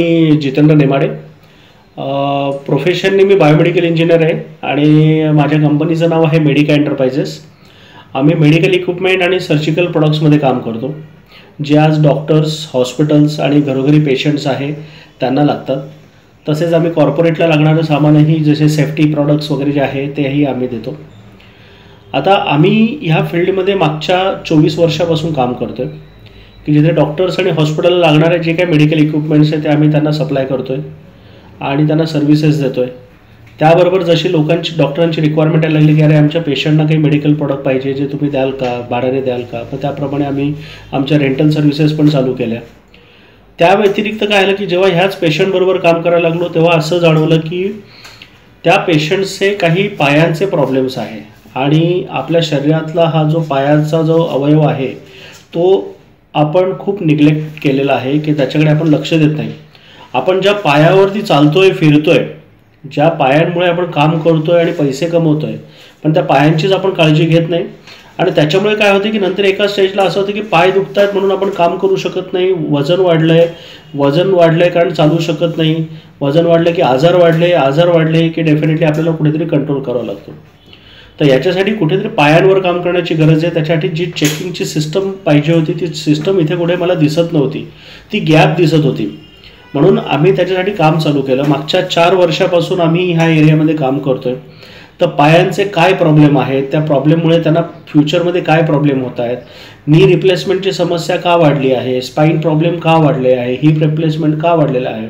मी जितेंद्र नेमाडे. प्रोफेशनने मी biomedical engineer आहे आणि माझ्या कंपनीचं नाव आहे मेडिका एंटरप्राइजेस. आम्ही मेडिकल इक्विपमेंट आणि सर्जिकल प्रोडक्ट्समध्ये काम करतो, जे आज डॉक्टर्स, हॉस्पिटल्स आणि घरोघरी पेशंट्स आहे त्यांना लागतात. तसेच आम्ही कॉर्पोरेटला लागणारं सामानही जसे सेफ्टी प्रॉडक्ट्स वगैरे जे आहे तेही आम्ही देतो. आता आम्ही ह्या फील्डमध्ये मागच्या 24 वर्षापासून काम करतो आहे की जिथे डॉक्टर्स आणि हॉस्पिटलला लागणारे जे काही मेडिकल इक्विपमेंट्स आहेत ते आम्ही त्यांना सप्लाय करतो आहे आणि त्यांना सर्व्हिसेस देतो आहे. त्याबरोबर जशी डॉक्टरांची रिक्वायरमेंट यायला लागली की अरे आमच्या पेशंटना काही मेडिकल प्रॉडक्ट पाहिजे, जे तुम्ही द्याल का, भाड्याने द्याल का, तर त्याप्रमाणे आम्ही आमच्या रेंटल सर्व्हिसेस पण चालू केल्या. त्या व्यतिरिक्त काय झालं की जेव्हा ह्याच पेशंटबरोबर काम करायला लागलो तेव्हा असं जाणवलं की त्या पेशंट्सचे काही पायांचे प्रॉब्लेम्स आहे आणि आपल्या शरीरातला हा जो पायाचा जो अवयव आहे तो आपण खूप निग्लेक्ट केलेला आहे की त्याच्याकडे आपण लक्ष देत नाही. आपण ज्या पायावरती चालतोय, फिरतोय, ज्या पायांमुळे आपण काम करतोय आणि पैसे कमवतोय, पण त्या पायांचीच आपण काळजी घेत नाही आणि त्याच्यामुळे काय होते की नंतर एका स्टेजला असं होतं की पाय दुखत आहेत म्हणून आपण काम करू शकत नाही. वजन वाढलंय कारण चालू शकत नाही. वजन वाढलं की आजार वाढले की डेफिनेटली आपल्याला कुठेतरी कंट्रोल करावा लागतो. तर याच्यासाठी कुठेतरी पायांवर काम करण्याची गरज आहे. त्याच्यासाठी जी चेकिंगची सिस्टम पाहिजे होती ती सिस्टम इथे कुठे मला दिसत नव्हती, ती गॅप दिसत होती. म्हणून आम्ही त्याच्यासाठी काम चालू केलं. मागच्या 4 वर्षापासून आम्ही ह्या एरियामध्ये काम करतोय. तर पायांचे काय प्रॉब्लेम आहेत, त्या प्रॉब्लेममुळे त्यांना फ्युचरमध्ये काय प्रॉब्लेम होत आहेत, नी रिप्लेसमेंटची समस्या का वाढली आहे, स्पाईन प्रॉब्लेम का वाढले आहे, हिप रिप्लेसमेंट का वाढलेला आहे.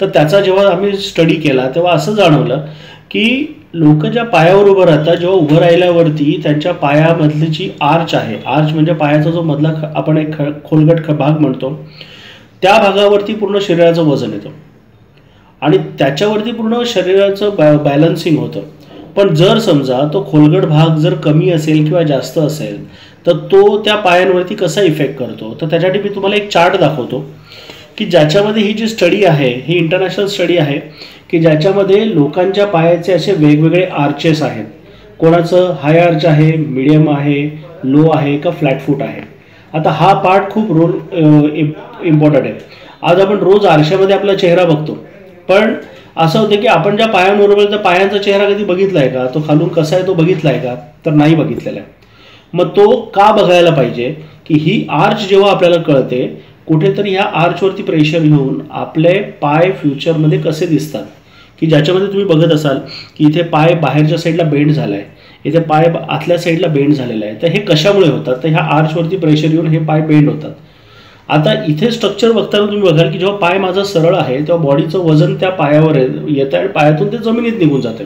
तर त्याचा जेव्हा आम्ही स्टडी केला तेव्हा असं जाणवलं की लोक ज्या पायावर उभं राहतात, जेव्हा उभं राहिल्यावरती त्यांच्या पायामधली जी आर्च आहे, आर्च म्हणजे पायाचा जो मधला आपण एक खोलगट भाग म्हणतो, त्या भागावरती पूर्ण शरीराचं वजन येतं आणि त्याच्यावरती पूर्ण शरीराचं बॅलन्सिंग होतं. पण जर समजा तो खोलगट भाग जर कमी असेल किंवा जास्त असेल तर तो त्या पायांवरती कसा इफेक्ट करतो. तर त्यासाठी मी तुम्हाला एक चार्ट दाखवतो की ज्याच्यामध्ये ही जी स्टडी आहे ही इंटरनॅशनल स्टडी आहे की ज्याच्यामध्ये लोकांच्या पायाचे असे वेगवेगळे आर्चेस आहेत. कोणाचं हाय आर्च आहे, मीडियम आहे, लो आहे का फ्लॅट फूट आहे. आता हा पार्ट खूप इम्पॉर्टंट आहे. आज आपण रोज आरशामध्ये आपला चेहरा बघतो, पण असं होतं की आपण ज्या पायांबरोबर त्या पायांचा चेहरा कधी बघितला आहे का, तो खालून कसा आहे तो बघितला आहे का, तर नाही बघितलेला आहे. मग तो का बघायला पाहिजे की ही आर्च जेव्हा आपल्याला कळते कुठेतरी ह्या आर्चवरती प्रेशर घेऊन आपले पाय फ्युचरमध्ये कसे दिसतात, की ज्याच्यामध्ये तुम्ही बघत असाल की इथे पाय बाहेरच्या साईडला बेंड झाला आहे, इथे पाय आतल्या साईडला बेंड झालेला आहे. तर हे कशामुळे होतात, तर ह्या आर्चवरती प्रेशर येऊन हे पाय बेंड होतात. आता इथे स्ट्रक्चर बघताना तुम्ही बघाल की जेव्हा पाय माझा सरळ आहे तेव्हा बॉडीचं वजन त्या पायावर येतं आणि पायातून ते जमिनीत निघून जातं,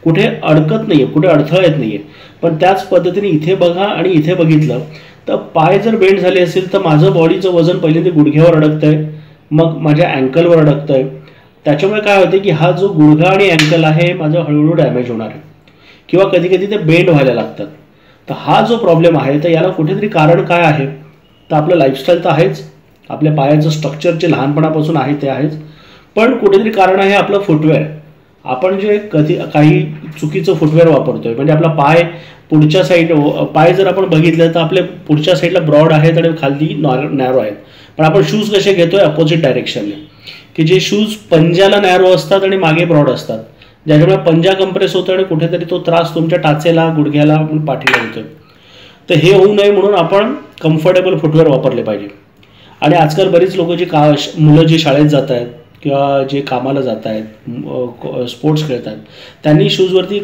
कुठे अडकत नाही आहे, कुठे अडथळा येत नाही आहे. पण त्याच पद्धतीने इथे बघा आणि इथे बघितलं तर पाय जर बेंड झाले असेल तर माझं बॉडीचं वजन पहिले ते गुडघ्यावर अडकतं आहे, मग माझ्या अँकलवर अडकतं आहे. त्याच्यामुळे काय होते की हा जो गुडघा आणि अँकल आहे माझं हळूहळू डॅमेज होणार आहे किंवा कधी कधी ते बेंड व्हायला लागतात. तर हा जो प्रॉब्लेम आहे तर याला कुठेतरी कारण काय आहे, तर आपलं लाईफस्टाईल तर आहेच, आपल्या पायाचं स्ट्रक्चर जे लहानपणापासून आहे ते आहेच, पण कुठेतरी कारण आहे आपलं फुटवेअर. आपण जे काही चुकीचं फुटवेअर वापरतोय, म्हणजे आपला पाय पुढच्या पाय जर आपण बघितलं तर आपल्या पुढच्या साईडला ब्रॉड आहेत आणि खाली नॅरो आहेत. पण आपण शूज कसे घेतोय अपोजिट डायरेक्शनने, की जे शूज पंजाला नॅरो असतात आणि मागे ब्रॉड असतात, ज्याच्यामुळे पंजा कंप्रेस होतो आणि कुठेतरी तो त्रास तुमच्या टाचेला, गुडघ्याला, पाठीला होतोय. तर हे होऊ नये म्हणून आपण कम्फर्टेबल फुटवेअर वापरले पाहिजे. आणि आजकाल बरीच लोक मुलं जी शाळेत जात आहेत किंवा जे कामाला जात आहेत, स्पोर्ट्स खेळत आहेत, त्यांनी शूजवरती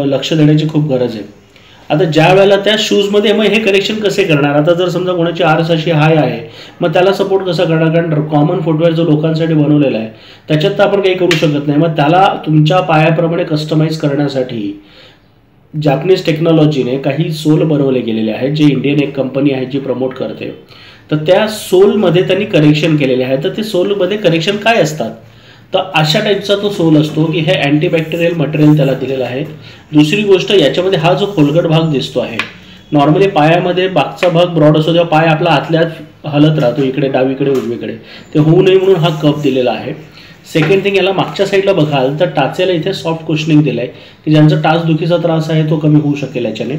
लक्ष देण्याची खूप गरज आहे. आता ज्या वेळेला त्या शूजमध्ये मग हे करेक्शन कसे करणार. आता जर समजा कोणाची आर्च अशी हाय आहे मग त्याला सपोर्ट कसा करणार, कारण कॉमन फुटवेअर जो लोकांसाठी बनवलेला आहे त्याच्यात तर आपण काही करू शकत नाही. मग त्याला तुमच्या पायाप्रमाणे कस्टमाइज करण्यासाठी जॅपनीज टेक्नॉलॉजीने काही सोल बनवले गेलेले आहेत, जे इंडियन एक कंपनी आहे जी प्रमोट करते. तर त्या सोलमध्ये त्यांनी करेक्शन केलेले आहे. तर ते सोलमध्ये करेक्शन काय असतात, तर अशा टाईपचा तो सोल असतो की हे अँटीबॅक्टेरियल मटेरियल त्याला दिलेलं आहे. दुसरी गोष्ट, याच्यामध्ये हा जो खोलगट भाग दिसतो आहे, नॉर्मली पायामध्ये मागचा भाग ब्रॉड असतो तेव्हा पाय आपला आतल्यात हलत राहतो, इकडे डावीकडे उजवीकडे, ते होऊ नये म्हणून हा कप दिलेला आहे. सेकंड थिंग, याला मागच्या साईडला बघाल तर टाचेला इथे सॉफ्ट कुशनिंग दिलं आहे की ज्यांचा टाचदुखीचा त्रास आहे तो कमी होऊ शकेल याच्याने.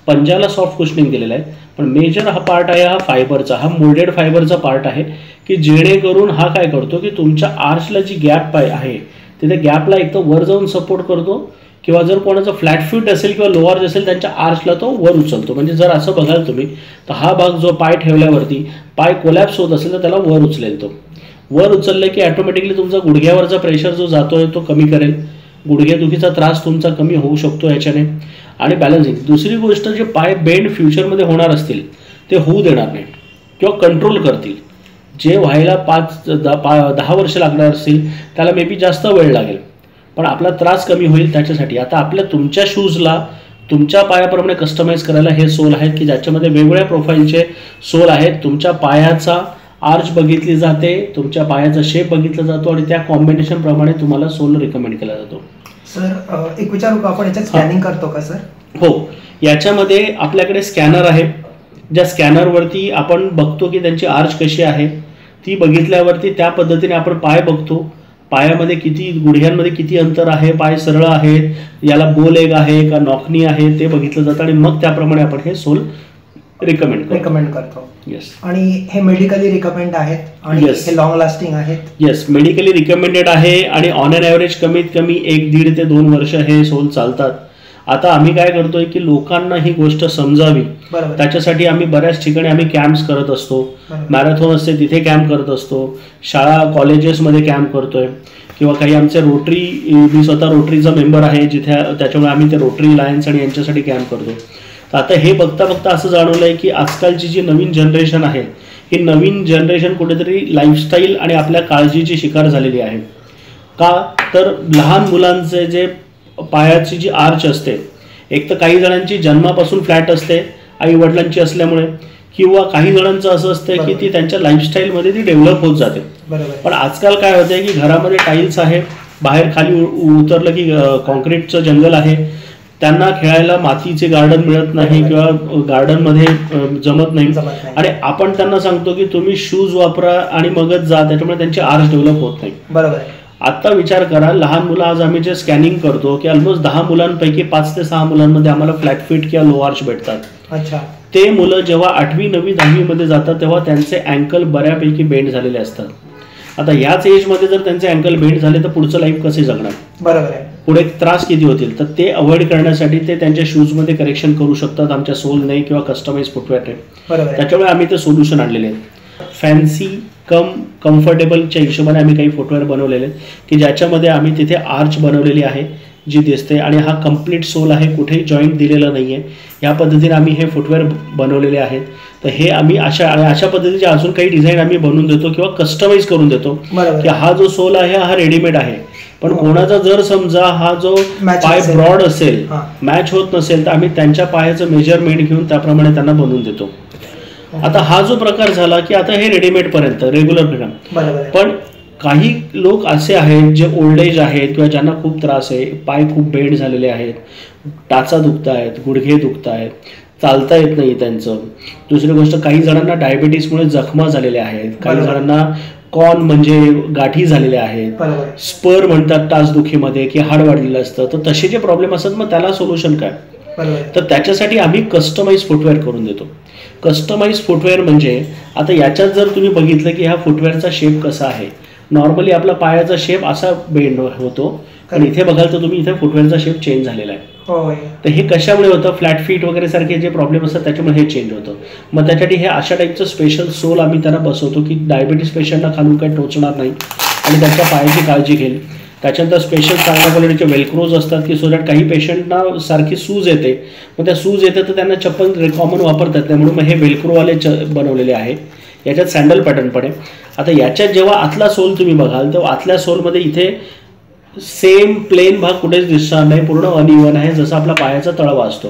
पंजाला सॉफ्ट कुशनिंग दिलेला आहे. पण मेजर हा पार्ट आहे हा फायबरचा, हा मोल्डेड फायबरचा पार्ट आहे की जेणेकरून हा काय करतो की तुमच्या आर्चला जी गॅप आहे तिथे गॅपला एक तर वर जाऊन सपोर्ट करतो, किंवा जर कोणाचं फ्लॅट फूट असेल किंवा लो आर्च असेल त्यांच्या आर्चला तो वर उचलतो. म्हणजे जर असं बघाल तुम्ही तर हा भाग जो पाय ठेवल्यावरती पाय कोलॅप्स होत असेल तर त्याला वर उचलेल. तो वर उचलले की ऑटोमॅटिकली तुमचा गुडघ्यावरचा प्रेशर जो जातोय तो कमी करेल, गुडघेदुखीचा त्रास तुमचा कमी होऊ शकतो याच्याने. आणि बॅलन्सिंग, दुसरी गोष्ट जे पाय बेंड फ्युचरमध्ये होणार असतील ते होऊ देणार नाही किंवा कंट्रोल करतील. जे व्हायला 5-10 वर्ष लागणार असतील त्याला मे बी जास्त वेळ लागेल, पण आपला त्रास कमी होईल त्याच्यासाठी. आता आपल्या तुमच्या शूजला तुमच्या पायाप्रमाणे कस्टमाइज करायला हे सोल आहेत की ज्याच्यामध्ये वेगवेगळ्या प्रोफाईलचे सोल आहेत. तुमच्या पायाचा आर्च बघितली जाते, तुमच्या पायाचा शेप बघितला जातो आणि त्या कॉम्बिनेशनप्रमाणे तुम्हाला सोल रिकमेंड केला जातो. सर एक विचारू का, आपण याच्यात स्कॅनिंग करतो का सर? हो, याच्यामध्ये आपल्याकडे स्कॅनर आहे. ज्या स्कॅनरवरती आपण बघतो की त्यांची आर्च कशी आहे, ती बघितल्यावरती त्या पद्धतीने आपण पाय बघतो. पायामध्ये किती, गुडघ्यांमध्ये किती अंतर आहे, पाय सरळ आहेत, याला बो लेग आहे का नॉकनी आहे ते बघितलं जातं आणि मग त्याप्रमाणे आपण हे सोल रिकमेंड करतो. येस. आणि हे मेडिकली रिकमेंड आहेत आणि हे लॉंग लास्टिंग आहेत? येस, मेडिकली रिकमेंडेड आहे आणि ऑन अन ॲव्हरेज कमीत कमी 1-1.5 ते 2 वर्ष हे सोल चालतात. आता आम्ही काय करतोय की लोकांना ही गोष्ट समजावी, त्याच्यासाठी आम्ही बऱ्याच ठिकाणी आम्ही कॅम्प्स करत असतो. मॅरेथॉन असते तिथे कॅम्प करत असतो, शाळा कॉलेजेसमध्ये कॅम्प करतोय, किंवा काही आमचे रोटरी, मी स्वतः रोटरीचा मेंबर आहे जिथे, त्याच्यामुळे आम्ही ते रोटरी लायन्स आणि यांच्यासाठी कॅम्प करतो. तर आता हे बघता बघता असं जाणवलं आहे की आजकालची जी नवीन जनरेशन आहे ही नवीन जनरेशन कुठेतरी लाईफस्टाईल आणि आपल्या काळजीची शिकार झालेली आहे. का तर लहान मुलांचे जे पायाची जी आर्च असते, एक तर काही जणांची जन्मापासून फ्लॅट असते आई वडिलांची असल्यामुळे, किंवा काही जणांचं असं असतं की ती त्यांच्या लाईफस्टाईलमध्ये ती डेव्हलप होत जाते. पण आजकाल काय होतंय की घरामध्ये टाईल्स आहे, बाहेर खाली उतरलं की कॉन्क्रीटचं जंगल आहे, त्यांना खेळायला मातीचे गार्डन मिळत नाही किंवा गार्डनमध्ये जमत नाही, आणि आपण त्यांना सांगतो की तुम्ही शूज वापरा आणि मगच जा, त्याच्यामुळे त्यांची आर्च डेव्हलप होत नाही. बरोबर. आता विचार करा, लहान मुलं, आज आम्ही जे स्कॅनिंग करतो की ऑलमोस्ट 10 मुलांपैकी 5 ते 6 मुलांमध्ये आम्हाला फ्लॅट फीट किंवा लो आर्च भेटतात. अच्छा. ते मुलं जेव्हा 8वी 9वी 10वी मध्ये जातात तेव्हा त्यांचे अँकल बऱ्यापैकी बेंड झालेले असतात. आता याच एजमध्ये जर त्यांचे अँकल बेंड झाले तर पुढचं लाईफ कसे जगणार? बरोबर आहे. पुढे त्रास किती होतील? तर ते अवॉइड करण्यासाठी ते त्यांच्या शूजमध्ये करेक्शन करू शकतात आमच्या सोलने किंवा कस्टमाइज फुटवेअरने. त्याच्यामुळे आम्ही ते सोल्युशन आणलेले आहेत. फॅन्सी कम्फर्टेबलच्या हिशोबाने आम्ही काही फुटवेअर बनवलेले आहेत की ज्याच्यामध्ये आम्ही तिथे आर्च बनवलेली आहे जी दिसते, आणि हा कम्प्लीट सोल आहे, कुठेही जॉईंट दिलेलं नाही आहे. या पद्धतीने आम्ही हे फुटवेअर बनवलेले आहेत. तर हे आम्ही अशा पद्धतीचे अजून काही डिझाईन आम्ही बनवून देतो किंवा कस्टमाइज करून देतो की हा जो सोल आहे हा रेडीमेड आहे, पण कोणाचा जर समजा हा जो पाय ब्रॉड असेल, मॅच होत नसेल, तर आम्ही त्यांच्या पायाचं मेजरमेंट घेऊन त्याप्रमाणे त्यांना बनवून देतो. आता हा जो प्रकार झाला की आता हे रेडीमेड पर्यंत रेग्युलर प्रकार. पण काही लोक असे आहेत जे ओल्ड एज आहेत किंवा ज्यांना खूप त्रास आहे, पाय खूप बेंड झालेले आहेत, टाचा दुखत आहेत, गुडघे दुखत आहेत, चालता येत नाही त्यांचं. दुसरी गोष्ट, काही जणांना डायबिटीसमुळे जखमा झालेल्या आहेत, काही जणांना कॉन म्हणजे गाठी झालेल्या आहेत, स्पर म्हणतात टाचदुखीमध्ये की हाड वाढलेलं असतं. तर तसे जे प्रॉब्लेम असतात मग त्याला सोल्युशन काय? तर त्याच्यासाठी आम्ही कस्टमाइज फुटवेअर करून देतो. कस्टमाइज फुटवेअर म्हणजे आता याच्यात जर तुम्ही बघितलं की ह्या फुटवेअरचा शेप कसा आहे, नॉर्मली आपला पायाचा शेप असा बेंड होतो, पण इथे बघाल तर तुम्ही इथे फुटवेअरचा शेप चेंज झालेला आहे. तर हे कशामुळे होतं? फ्लॅट फीट वगैरे सारखे जे प्रॉब्लेम असतात त्याच्यामुळे हे चेंज होतं. मग त्यासाठी हे अशा टाईपचं स्पेशल सोल आम्ही त्यांना बसवतो की डायबिटीस पेशंटला खालून काही टोचणार नाही आणि त्यांच्या पायाची काळजी घेईल. त्याच्यानंतर स्पेशल चांगल्या क्वालिटीचे वेलक्रोज असतात की सो दॅट काही पेशंटना सारखी सूज येते, मग त्या सूज येते तर त्यांना चप्पल कॉमन वापरतात नाही, म्हणून मग हे वेलक्रोवाले बनवलेले आहे. याच्यात सँडल पॅटर्न पण आहे. आता याच्यात जेव्हा आतला सोल तुम्ही बघाल तेव्हा आतल्या सोलमध्ये इथे सेम प्लेन भाग कुठेच दिसणार नाही, पूर्ण अनइव्हन आहे जसं आपला पायाचा तळवा असतो.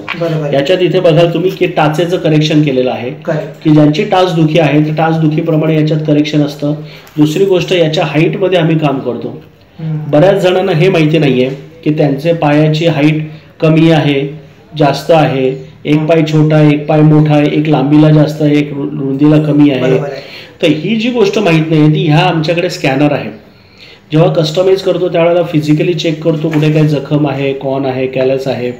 याच्यात इथे बघाल तुम्ही की टाचेचं करेक्शन केलेलं आहे की ज्यांची टाच दुखी आहे त्या टाच दुखीप्रमाणे याच्यात करेक्शन असतं. दुसरी गोष्ट, याच्या हाईटमध्ये आम्ही काम करतो. बऱ्याच जणांना हे माहिती नाहीये की त्यांचे पायाची हाईट कमी आहे, जास्त आहे, एक पाय छोटा आहे, एक पाय मोठा आहे, एक लांबीला जास्त आहे, एक रुंदीला कमी आहे. तर ही जी गोष्ट माहीत नाही ती ह्या आमच्याकडे स्कॅनर आहे. जेव्हा कस्टमाइज करतो त्यावेळेला फिजिकली चेक करतो कुठे काही जखम आहे, कॉन आहे, कॅलस आहे,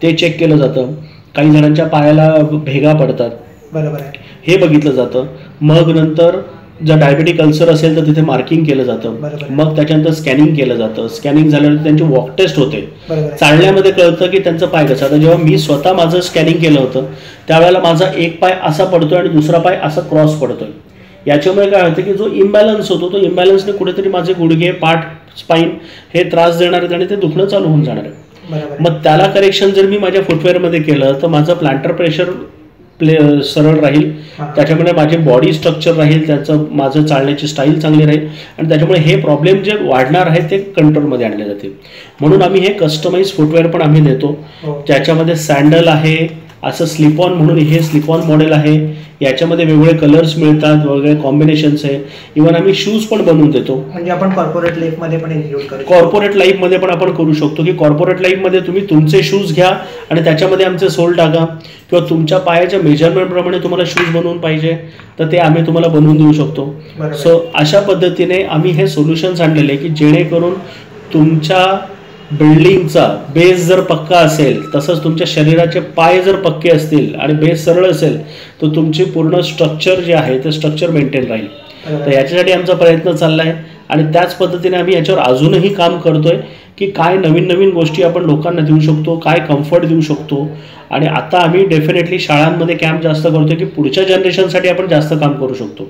ते चेक केलं जातं. काही जणांच्या पायाला भेगा पडतात, बरोबर आहे, हे बघितलं जातं. मग नंतर जर डायबेटिक अल्सर असेल तर तिथे मार्किंग केलं जातं, मग त्याच्यानंतर स्कॅनिंग केलं जातं. स्कॅनिंग झाल्यानंतर त्यांची वॉक टेस्ट होते, चालण्यामध्ये कळतं की त्यांचं पाय कसं. आता जेव्हा मी स्वतः माझं स्कॅनिंग केलं होतं त्यावेळेला माझा एक पाय असा पडतोय आणि दुसरा पाय असा क्रॉस पडतोय. याच्यामुळे काय होतं की जो इम्बॅलन्स होतो तो इम्बॅलन्सने कुठेतरी माझे गुडघे, पाठ, स्पाईन हे त्रास देणार आहेत आणि ते दुखणं चालू होऊन जाणार आहे. मग त्याला करेक्शन जर मी माझ्या फुटवेअरमध्ये केलं तर माझं प्लांटर प्रेशर सरळ राहील, त्याच्यामुळे माझे बॉडी स्ट्रक्चर राहील, त्याचं माझं चालण्याची स्टाईल चांगली राहील आणि त्याच्यामुळे हे प्रॉब्लेम जे वाढणार आहेत ते कंट्रोलमध्ये आणले जातील. म्हणून आम्ही हे कस्टमाइज फुटवेअर पण आम्ही देतो. त्याच्यामध्ये सँडल आहे, असं स्लिप ऑन म्हणून हे स्लिप ऑन मॉडेल आहे, याच्यामध्ये वेगवेगळे कलर्स मिळतात, वेगवेगळे कॉम्बिनेशन्स आहे. इव्हन आम्ही शूज पण बनवून देतो. म्हणजे आपण कॉर्पोरेट लाईफमध्ये पण इन्क्लूड करू, कॉर्पोरेट लाईफमध्ये पण आपण करू शकतो की कॉर्पोरेट लाईफमध्ये तुम्ही तुमचे शूज घ्या आणि त्याच्यामध्ये आमचे सोल टाका, किंवा तुमच्या पायाच्या मेजरमेंटप्रमाणे तुम्हाला शूज बनवून पाहिजे तर ते आम्ही तुम्हाला बनवून देऊ शकतो. सो अशा पद्धतीने आम्ही हे सोल्युशन्स आणलेले की जेणेकरून तुमच्या बिल्डिंगचा बेस जर पक्का असेल तसंच तुमच्या शरीराचे पाय जर पक्के असतील आणि बेस सरळ असेल तर तुमची पूर्ण स्ट्रक्चर जे आहे ते स्ट्रक्चर मेंटेन राहील. तर याच्यासाठी आमचा प्रयत्न चालला आहे आणि त्याच पद्धतीने आम्ही याच्यावर अजूनही काम करतोय की काय नवीन नवीन गोष्टी आपण लोकांना देऊ शकतो, काय कम्फर्ट देऊ शकतो. आणि आता आम्ही डेफिनेटली शाळांमध्ये कॅम्प जास्त करतोय की पुढच्या जनरेशनसाठी आपण जास्त काम करू शकतो.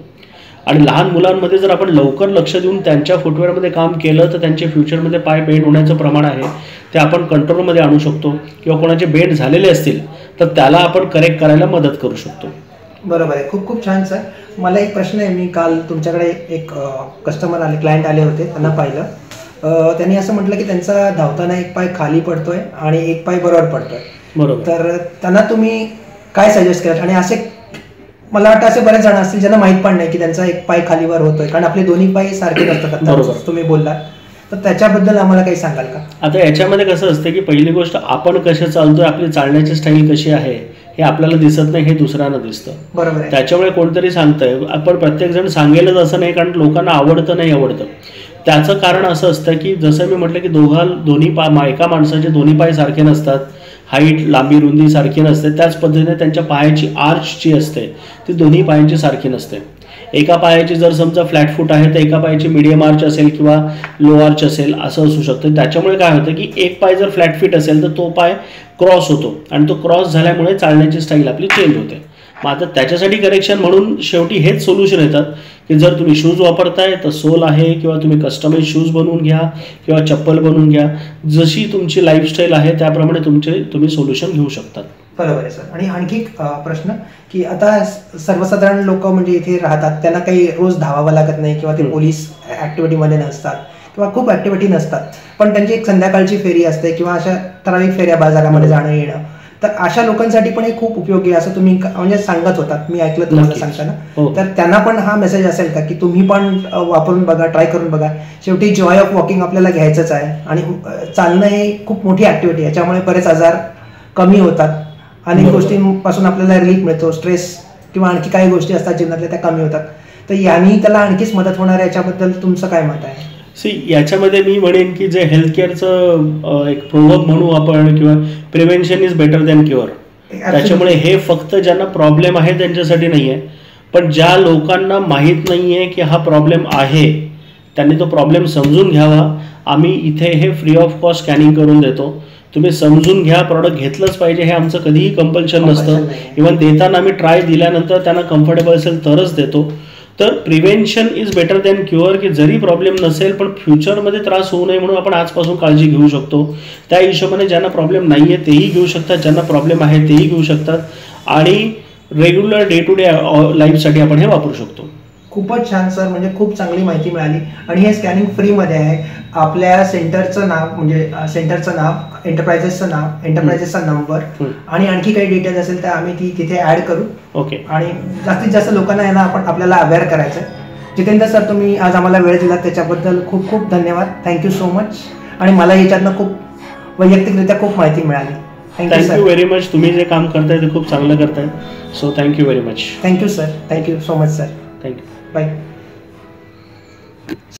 आणि लहान मुलांमध्ये जर आपण लवकर लक्ष देऊन त्यांच्या फुटवेअरमध्ये काम केलं तर त्यांचे फ्युचरमध्ये पाय बेंड होण्याचं प्रमाण आहे ते आपण कंट्रोलमध्ये आणू शकतो, किंवा कोणाचे बेंड झालेले असतील तर त्याला आपण करेक्ट करायला मदत करू शकतो. बरोबर आहे, खूप खूप छान सर. मला एक प्रश्न आहे, मी काल तुमच्याकडे एक कस्टमर आले, क्लायंट आले होते, त्यांना पाहिलं. त्यांनी असं म्हटलं की त्यांचा धावताना एक पाय खाली पडतोय आणि एक पाय बरोबर पडतोय. बरोबर. तर त्यांना तुम्ही काय सजेस्ट केलं? आणि असे मला वाटतं असे बरेच जण असतील ज्यांना माहित पण नाही की त्यांचा एक पाय खालीवर होतोय, कारण आपले दोन्ही पाय सारखे नसतात, तुम्ही बोललात. तर त्याच्याबद्दल आम्हाला काही सांगाल का? आता याच्यामध्ये कसं असतं की पहिली गोष्ट आपण कसे चालतोय, आपली चालण्याची स्टाईल कशी आहे हे आपल्याला दिसत नाही, हे दुसऱ्यांना दिसतं. बरोबर. त्याच्यामुळे कोणतरी सांगतंय, आपण प्रत्येक जण सांगेलच असं नाही, कारण लोकांना आवडतं नाही आवडतं. त्याचं कारण असं असतं की जसं मी म्हटलं की दोन्ही पाय, एका माणसाचे दोन्ही पाय सारखे नसतात, हाईट, लांबी, रुंदी सारखी नसते. त्याच पद्धतीने त्यांच्या पायाची आर्च जी असते ती दोन्ही पायांची सारखी नसते. एका पायाची जर समजा फ्लॅट फूट आहे तर एका पायाची मीडियम आर्च असेल किंवा लो आर्च असेल, असं असू शकतं. त्याच्यामुळे काय होतं की एक पाय जर फ्लॅट फीट असेल तर तो पाय क्रॉस होतो आणि तो क्रॉस झाल्यामुळे चालण्याची स्टाईल आपली चेंज होते. मग आता त्याच्यासाठी करेक्शन म्हणून शेवटी हेच सोल्युशन येतात की जर तुम्ही शूज वापरताय तर सोल आहे, किंवा तुम्ही कस्टमाइज शूज बनवून घ्या किंवा चप्पल बनवून घ्या, जशी तुमची लाईफस्टाईल आहे त्याप्रमाणे तुम्ही सोल्युशन घेऊ शकतात. बरोबर आहे सर. आणि आणखी प्रश्न की आता सर्वसाधारण लोक म्हणजे इथे राहतात, त्यांना काही रोज धावावं लागत नाही किंवा ते पोलीस ऍक्टिव्हिटीमध्ये नसतात किंवा खूप ऍक्टिव्हिटी नसतात, पण त्यांची एक संध्याकाळची फेरी असते किंवा अशा ठराविक फेऱ्या बाजारामध्ये जाणं येणं, तर अशा लोकांसाठी पण हे खूप उपयोगी असं तुम्ही म्हणजे सांगत होतात, मी ऐकलं तुम्हाला सांगताना. तर त्यांना पण हा मेसेज असेल का की तुम्ही पण वापरून बघा, ट्राय करून बघा. शेवटी जॉय ऑफ वॉकिंग आपल्याला घ्यायचंच आहे आणि चालणं हे खूप मोठी ऍक्टिव्हिटी, याच्यामुळे बरेच आजार कमी होतात, अनेक गोष्टींपासून आपल्याला रिलीफ मिळतो, स्ट्रेस किंवा आणखी काही गोष्टी असतात जीवनातल्या त्या कमी होतात. तर यांनी त्याला आणखीच मदत होणार, याच्याबद्दल तुमचं काय मत आहे? याच्यामध्ये मी म्हणेन की जे हेल्थकेअरचं एक प्रोवर्ब म्हणू आपण, किंवा prevention is better than cure. त्याच्यामुळे हे फक्त ज्यांना प्रॉब्लेम आहे त्यांच्यासाठी नाही आहे, पण ज्या लोकांना माहीत नाही आहे की हा प्रॉब्लेम आहे त्यांनी तो प्रॉब्लेम समजून घ्यावा. आम्ही इथे हे फ्री ऑफ कॉस्ट स्कॅनिंग करून देतो. तुम्ही समजून घ्या, प्रॉडक्ट घेतलंच पाहिजे, हे आमचं कधीही कंपल्शन नसतं. इव्हन देताना आम्ही ट्राय दिल्यानंतर त्यांना कम्फर्टेबल असेल तरच देतो. तर prevention is better than cure, की जरी प्रॉब्लेम नसेल पण फ्युचरमध्ये त्रास होऊ नये म्हणून आपण आजपासून काळजी घेऊ शकतो. त्या हिशोबाने ज्यांना प्रॉब्लेम नाही आहे तेही घेऊ शकतात, ज्यांना प्रॉब्लेम आहे तेही घेऊ शकतात, आणि रेग्युलर डे टू डे लाईफसाठी आपण हे वापरू शकतो. खूपच छान सर, म्हणजे खूप चांगली माहिती मिळाली. आणि हे स्कॅनिंग फ्रीमध्ये आहे. आपल्या सेंटरचं नाव, म्हणजे सेंटरचं नाव, एंटरप्राइजेसचं नाव, एंटरप्राइजेसचा नंबर आणि आणखी काही डिटेल्स असेल तर आम्ही ती तिथे ऍड करू. ओके. आणि जास्तीत जास्त लोकांना यांना आपल्याला अवेअर करायचं आहे. जितेंद्र सर, तुम्ही आज आम्हाला वेळ दिला त्याच्याबद्दल खूप खूप धन्यवाद. Thank you so much. आणि मला याच्यातनं खूप वैयक्तिकरित्या खूप माहिती मिळाली. Thank you very much. तुम्ही जे काम करताय ते खूप चांगलं करताय. So thank you very much. Thank you sir. Thank you so much sir. Thank you. Bye.